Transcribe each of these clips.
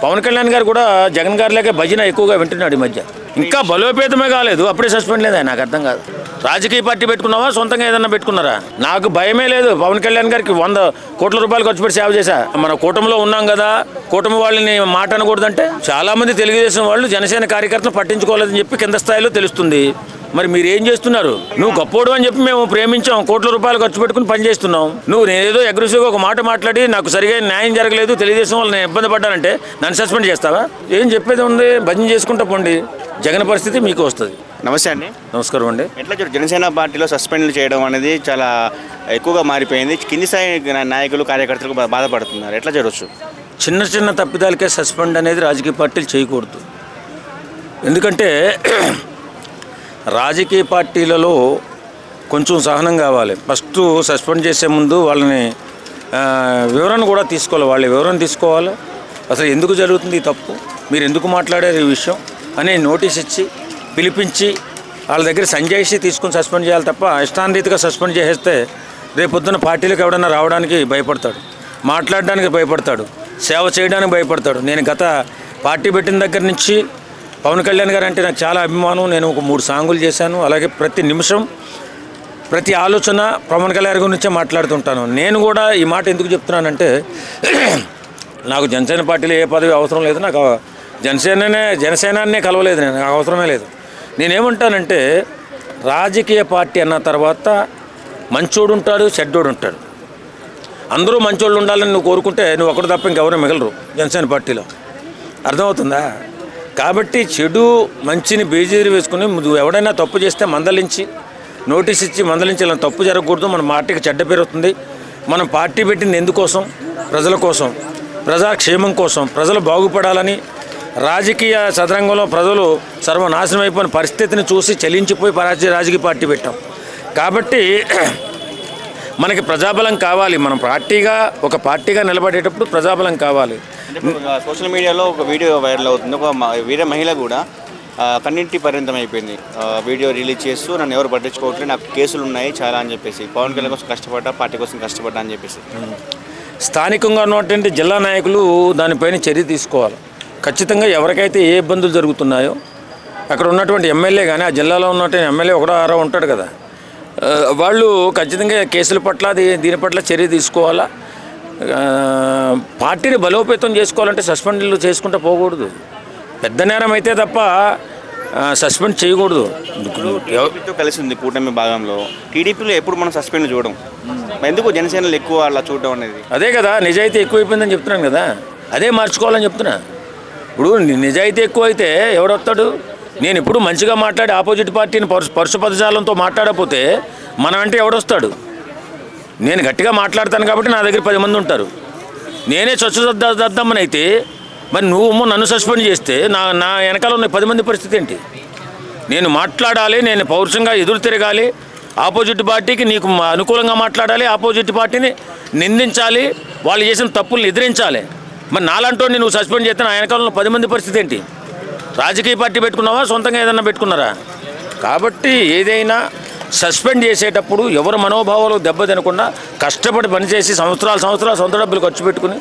పవన్ కళ్యాణ్ గారు కూడా జగన్ గారిలాగే భజన ఎక్కువగా వింటున్నాడు ఈ మధ్య. ఇంకా బలోపేతమే కాలేదు, అప్పుడే సస్పెండ్ లేదా? నాకు అర్థం కాదు. రాజకీయ పార్టీ పెట్టుకున్నావా, సొంతంగా ఏదన్నా పెట్టుకున్నారా? నాకు భయమే లేదు. పవన్ కళ్యాణ్ గారికి 100 కోట్ల రూపాయలు ఖర్చు పెట్టి సేవ చేశా. మన కూటమిలో ఉన్నాం కదా, కూటమి వాళ్ళని మాట అనకూడదంటే చాలా మంది తెలుగుదేశం వాళ్ళు జనసేన కార్యకర్తలు పట్టించుకోలేదని చెప్పి కింద స్థాయిలో తెలుస్తుంది. మరి మీరు ఏం చేస్తున్నారు? నువ్వు గొప్పోడు అని చెప్పి మేము ప్రేమించాం, కోట్ల రూపాయలు ఖర్చు పెట్టుకుని పనిచేస్తున్నాం. నువ్వు నేనేదో అగ్రెసివ్గా ఒక మాట మాట్లాడి నాకు సరిగా న్యాయం జరగలేదు, తెలుగుదేశం వాళ్ళు నేను ఇబ్బంది పడ్డానంటే నన్ను సస్పెండ్ చేస్తావా? ఏం చెప్పేది ఉంది? భజన చేసుకుంటా పోండి, జగన్ పరిస్థితి మీకు వస్తుంది. నమస్తే అండి. నమస్కారం అండి. ఎట్లా జనసేన పార్టీలో సస్పెండ్లు చేయడం అనేది చాలా ఎక్కువగా మారిపోయింది. కింది స్థాయి నాయకులు కార్యకర్తలకు బాధపడుతున్నారు. ఎట్లా జరగచ్చు? చిన్న చిన్న తప్పిదాలకే సస్పెండ్ అనేది రాజకీయ పార్టీలు చేయకూడదు. ఎందుకంటే రాజకీయ పార్టీలలో కొంచెం సహనం కావాలి. ఫస్ట్ సస్పెండ్ చేసే ముందు వాళ్ళని వివరణ కూడా తీసుకోవాలి. వాళ్ళ వివరణ తీసుకోవాలి. అసలు ఎందుకు జరుగుతుంది ఈ తప్పు, మీరు ఎందుకు మాట్లాడారు ఈ విషయం అని నోటీస్ ఇచ్చి పిలిపించి వాళ్ళ దగ్గర సంజాయిషి తీసుకుని సస్పెండ్ చేయాలి తప్ప ఇష్టాన్రీతిగా సస్పెండ్ చేసేస్తే రేపొద్దున పార్టీలకు ఎవడన్నా రావడానికి భయపడతాడు, మాట్లాడడానికి భయపడతాడు, సేవ చేయడానికి భయపడతాడు. నేను గత పార్టీ పెట్టిన దగ్గర నుంచి పవన్ కళ్యాణ్ గారు అంటే నాకు చాలా అభిమానం. నేను ఒక 3 సాంగులు చేశాను. అలాగే ప్రతి నిమిషం ప్రతి ఆలోచన పవన్ కళ్యాణ్ గురించే మాట్లాడుతుంటాను. నేను కూడా ఈ మాట ఎందుకు చెప్తున్నానంటే నాకు జనసేన పార్టీలో ఏ పదవి అవసరం లేదు. నాకు జనసేనాన్నే కలవలేదు, నేను నాకు అవసరమే లేదు. నేనేమంటానంటే రాజకీయ పార్టీ అన్న తర్వాత మంచోడు ఉంటాడు, చెడ్డోడు ఉంటాడు. అందరూ మంచోళ్ళు ఉండాలని నువ్వు కోరుకుంటే నువ్వు ఒకటి తప్ప ఇంకెవరూ మిగలరు జనసేన పార్టీలో. అర్థమవుతుందా? కాబట్టి చెడు మంచిని బేజీరు వేసుకుని నువ్వు ఎవడైనా తప్పు చేస్తే మందలించి నోటీస్ ఇచ్చి మందలించి ఇలా తప్పు జరగకూడదు, మన పార్టీకి చెడ్డ పేరు వస్తుంది. మనం పార్టీ పెట్టింది ఎందుకోసం? ప్రజల కోసం, ప్రజాక్షేమం కోసం, ప్రజలు బాగుపడాలని. రాజకీయ చదరంగంలో ప్రజలు సర్వనాశనం అయిపోయిన పరిస్థితిని చూసి చలించిపోయి రాజకీయ పార్టీ పెట్టాం. కాబట్టి మనకి ప్రజాబలం కావాలి. మనం ఒక పార్టీగా నిలబడేటప్పుడు ప్రజాబలం కావాలి. సోషల్ మీడియాలో ఒక వీడియో వైరల్ అవుతుంది. ఒక వీర మహిళ కూడా కన్నింటి పరిమితం అయిపోయింది. వీడియో రిలీజ్ చేస్తూ నన్ను ఎవరు పట్టించుకోవట్లేదు, నాకు కేసులు ఉన్నాయి చాలా అని చెప్పేసి, పవన్ కళ్యాణ్ కోసం కష్టపడ్డా, పార్టీ కోసం కష్టపడ్డా అని చెప్పేసి. స్థానికంగా ఉన్నటువంటి జిల్లా నాయకులు దానిపైన చర్య తీసుకోవాలి. ఖచ్చితంగా ఎవరికైతే ఏ ఇబ్బందులు జరుగుతున్నాయో అక్కడ ఉన్నటువంటి ఎమ్మెల్యే కానీ ఆ జిల్లాలో ఉన్నటువంటి ఎమ్మెల్యే ఒకడో ఆరో ఉంటాడు కదా, వాళ్ళు ఖచ్చితంగా కేసుల పట్ల దీని పట్ల చర్య తీసుకోవాలా. పార్టీని బలోపేతం చేసుకోవాలంటే సస్పెండ్లు చేసుకుంటూ పోకూడదు. పెద్ద నేరం అయితే తప్ప సస్పెండ్ చేయకూడదు. టీడీపీతో కలిసి ఉంది కూటమి భాగంలో. టీడీపీలో ఎప్పుడు మనం సస్పెండ్ చూడడం, ఎందుకు జనసేనలు ఎక్కువ అలా చూడడం అనేది? అదే కదా, నిజాయితీ ఎక్కువైపోయిందని చెప్తున్నాను కదా, అదే మార్చుకోవాలని చెప్తున్నా. ఇప్పుడు నిజాయితీ ఎక్కువ అయితే ఎవడొస్తాడు? నేను ఇప్పుడు మంచిగా మాట్లాడి ఆపోజిట్ పార్టీని పరుష పదజాలంతో మాట్లాడకపోతే మనం అంటే ఎవడొస్తాడు? నేను గట్టిగా మాట్లాడతాను కాబట్టి నా దగ్గర 10 మంది ఉంటారు. నేనే చొచ్చదద్దమ్మని అయితే మరి నువ్వు నన్ను సస్పెండ్ చేస్తే నా వెనకాల ఉన్న 10 మంది పరిస్థితి ఏంటి? నేను మాట్లాడాలి, నేను పౌరుషంగా ఎదురు తిరగాలి, ఆపోజిట్ పార్టీకి నీకు అనుకూలంగా మాట్లాడాలి, ఆపోజిట్ పార్టీని నిందించాలి, వాళ్ళు చేసిన తప్పుల్ని ఎదిరించాలి. మరి నాలంటోని నువ్వు సస్పెండ్ చేస్తే నా వెనకాల ఉన్న 10 మంది పరిస్థితి ఏంటి? రాజకీయ పార్టీ పెట్టుకున్నావా, సొంతంగా ఏదన్నా పెట్టుకున్నారా? కాబట్టి ఏదైనా సస్పెండ్ చేసేటప్పుడు ఎవరి మనోభావాలు దెబ్బ తినకుండా కష్టపడి పనిచేసి సంవత్సరాలు సొంత డబ్బులు ఖర్చు పెట్టుకుని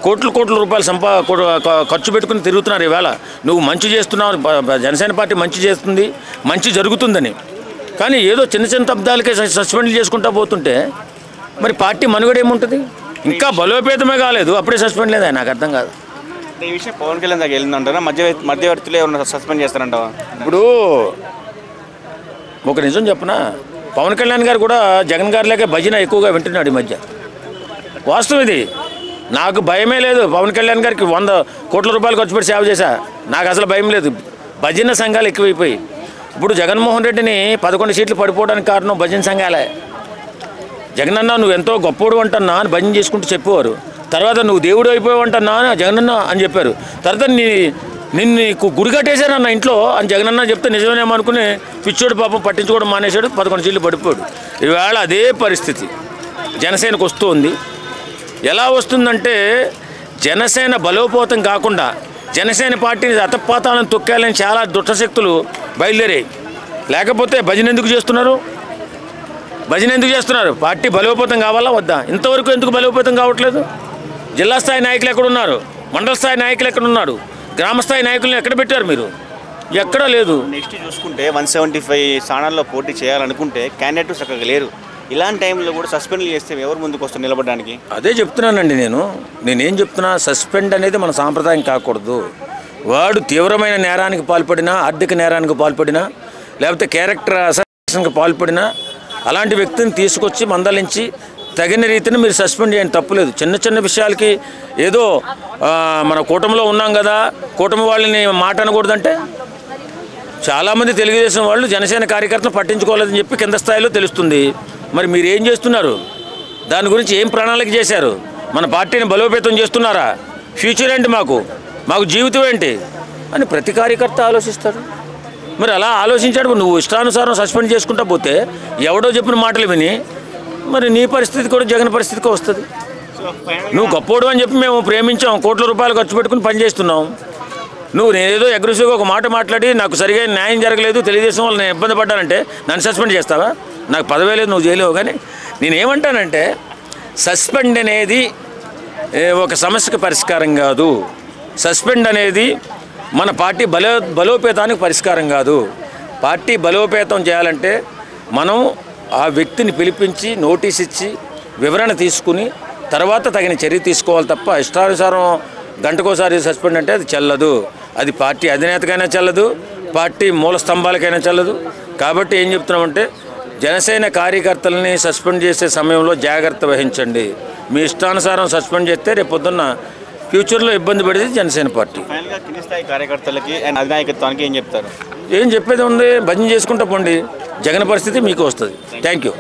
కోట్ల రూపాయలు ఖర్చు పెట్టుకుని తిరుగుతున్నారు. ఈవేళ నువ్వు మంచి చేస్తున్నావు, జనసేన పార్టీ మంచి చేస్తుంది, మంచి జరుగుతుందని. కానీ ఏదో చిన్న తప్పిదాలకే సస్పెండ్ చేసుకుంటూ పోతుంటే మరి పార్టీ మనుగడ ఏముంటుంది? ఇంకా బలోపేతమే కాలేదు, అప్పుడే సస్పెండ్ లేదా? నాకు అర్థం కాదు. ఈ విషయం పవన్ కళ్యాణ్ దగ్గర వెళ్ళిందంటారా? మధ్యవర్తిలో ఏమన్నా సస్పెండ్ చేస్తారంటావా? ఇప్పుడు ఒక నిజం చెప్పనా, పవన్ కళ్యాణ్ గారు కూడా జగన్ గారిలాగే భజన ఎక్కువగా వింటున్నాడు ఈ మధ్య. వాస్తవం ఇది. నాకు భయమే లేదు. పవన్ కళ్యాణ్ గారికి 100 కోట్ల రూపాయలు ఖర్చు పెట్టి సేవ చేశా. నాకు అసలు భయం లేదు. భజన సంఘాలు ఎక్కువైపోయి ఇప్పుడు జగన్మోహన్ రెడ్డిని 11 సీట్లు పడిపోవడానికి కారణం భజన సంఘాలే. జగనన్న నువ్వు ఎంతో గొప్పోడు అంటన్నా అని భజన చేసుకుంటూ చెప్పేవారు. తర్వాత నువ్వు దేవుడు అయిపోయావంటన్నా జగనన్న అని చెప్పారు. తర్వాత నిన్ను గుడి కట్టేశానన్న ఇంట్లో అని జగనన్న చెప్తే నిజమేమో అనుకుని పిచ్చోడు పాపం పట్టించుకోవడం మానేశాడు, 11 సీట్లు పడిపోయాడు. ఈవేళ అదే పరిస్థితి జనసేనకు వస్తుంది. ఎలా వస్తుందంటే జనసేన బలోపేతం కాకుండా జనసేన పార్టీని అతపాతాలను తొక్కాలని చాలా దుష్టశక్తులు బయలుదేరాయి. లేకపోతే భజన ఎందుకు చేస్తున్నారు? పార్టీ బలోపేతం కావాలా వద్దా? ఇంతవరకు ఎందుకు బలోపేతం కావట్లేదు? జిల్లా స్థాయి నాయకులు ఎక్కడున్నారు? మండల స్థాయి నాయకులు ఎక్కడ ఉన్నారు? గ్రామ స్థాయి నాయకులను ఎక్కడ పెట్టారు మీరు? ఎక్కడా లేదు. నెక్స్ట్ చూసుకుంటే 175 స్థానాల్లో పోటీ చేయాలనుకుంటే క్యాండిడేట్ చక్కగా లేరు. ఇలాంటి టైంలో కూడా సస్పెండ్లు చేస్తే ఎవరు ముందుకు వస్తారు నిలబడడానికి? అదే చెప్తున్నానండి నేనేం చెప్తున్నా, సస్పెండ్ అనేది మన సాంప్రదాయం కాకూడదు. వాడు తీవ్రమైన నేరానికి పాల్పడినా, ఆర్థిక నేరానికి పాల్పడినా, లేకపోతే క్యారెక్టర్ అసాసినేషన్కి పాల్పడినా అలాంటి వ్యక్తిని తీసుకొచ్చి మందలించి తగిన రీతిని మీరు సస్పెండ్ చేయండి, తప్పులేదు. చిన్న చిన్న విషయాలకి ఏదో మన కూటమిలో ఉన్నాం కదా, కూటమి వాళ్ళని మాట అనకూడదంటే చాలామంది తెలుగుదేశం వాళ్ళు జనసేన కార్యకర్తలు పట్టించుకోలేదని చెప్పి కింద స్థాయిలో తెలుస్తుంది. మరి మీరు ఏం చేస్తున్నారు? దాని గురించి ఏం ప్రణాళిక చేశారు? మన పార్టీని బలోపేతం చేస్తున్నారా? ఫ్యూచర్ ఏంటి, మాకు జీవితం ఏంటి అని ప్రతి కార్యకర్త ఆలోచిస్తాడు. మరి అలా ఆలోచించాడు. నువ్వు ఇష్టానుసారం సస్పెండ్ చేసుకుంటా పోతే ఎవడో చెప్పిన మాటలు విని మరి నీ పరిస్థితి కూడా జగన్ పరిస్థితికి వస్తుంది. నువ్వు గొప్పోడు అని చెప్పి మేము ప్రేమించాం, కోట్ల రూపాయలు ఖర్చు పెట్టుకుని పనిచేస్తున్నాం. నువ్వు నేనేదో అగ్రెసివ్గా ఒక మాట మాట్లాడి నాకు సరిగా న్యాయం జరగలేదు, తెలుగుదేశం వాళ్ళు నేను ఇబ్బంది పడ్డానంటే నన్ను సస్పెండ్ చేస్తావా? నాకు పదవే లేదు, నువ్వు చేయలేవు. కానీ నేనేమంటానంటే సస్పెండ్ అనేది ఒక సమస్యకు పరిష్కారం కాదు. సస్పెండ్ అనేది మన పార్టీ బలోపేతానికి పరిష్కారం కాదు. పార్టీ బలోపేతం చేయాలంటే మనం ఆ వ్యక్తిని పిలిపించి నోటీస్ ఇచ్చి వివరణ తీసుకుని తర్వాత తగిన చర్య తీసుకోవాలి తప్ప ఇష్టానుసారం గంటకోసారి సస్పెండ్ అంటే అది చెల్లదు. అది పార్టీ అధినేతకైనా చెల్లదు, పార్టీ మూల స్తంభాలకైనా చెల్లదు. కాబట్టి ఏం చెప్తున్నామంటే జనసేన కార్యకర్తలని సస్పెండ్ చేసే సమయంలో జాగ్రత్త వహించండి. మీ ఇష్టానుసారం సస్పెండ్ చేస్తే రేపు పొద్దున్న ఫ్యూచర్లో ఇబ్బంది పడేది జనసేన పార్టీ. ఫైనల్గా కింది స్థాయి కార్యకర్తలకి అండ్ అధినాయకత్వానికి ఏం చెప్తారు? ఏం చెప్పేది ఉంది, భజన చేసుకుంటా పోండి. జగన్ పరిస్థితి మీకు వస్తుంది. Thank you.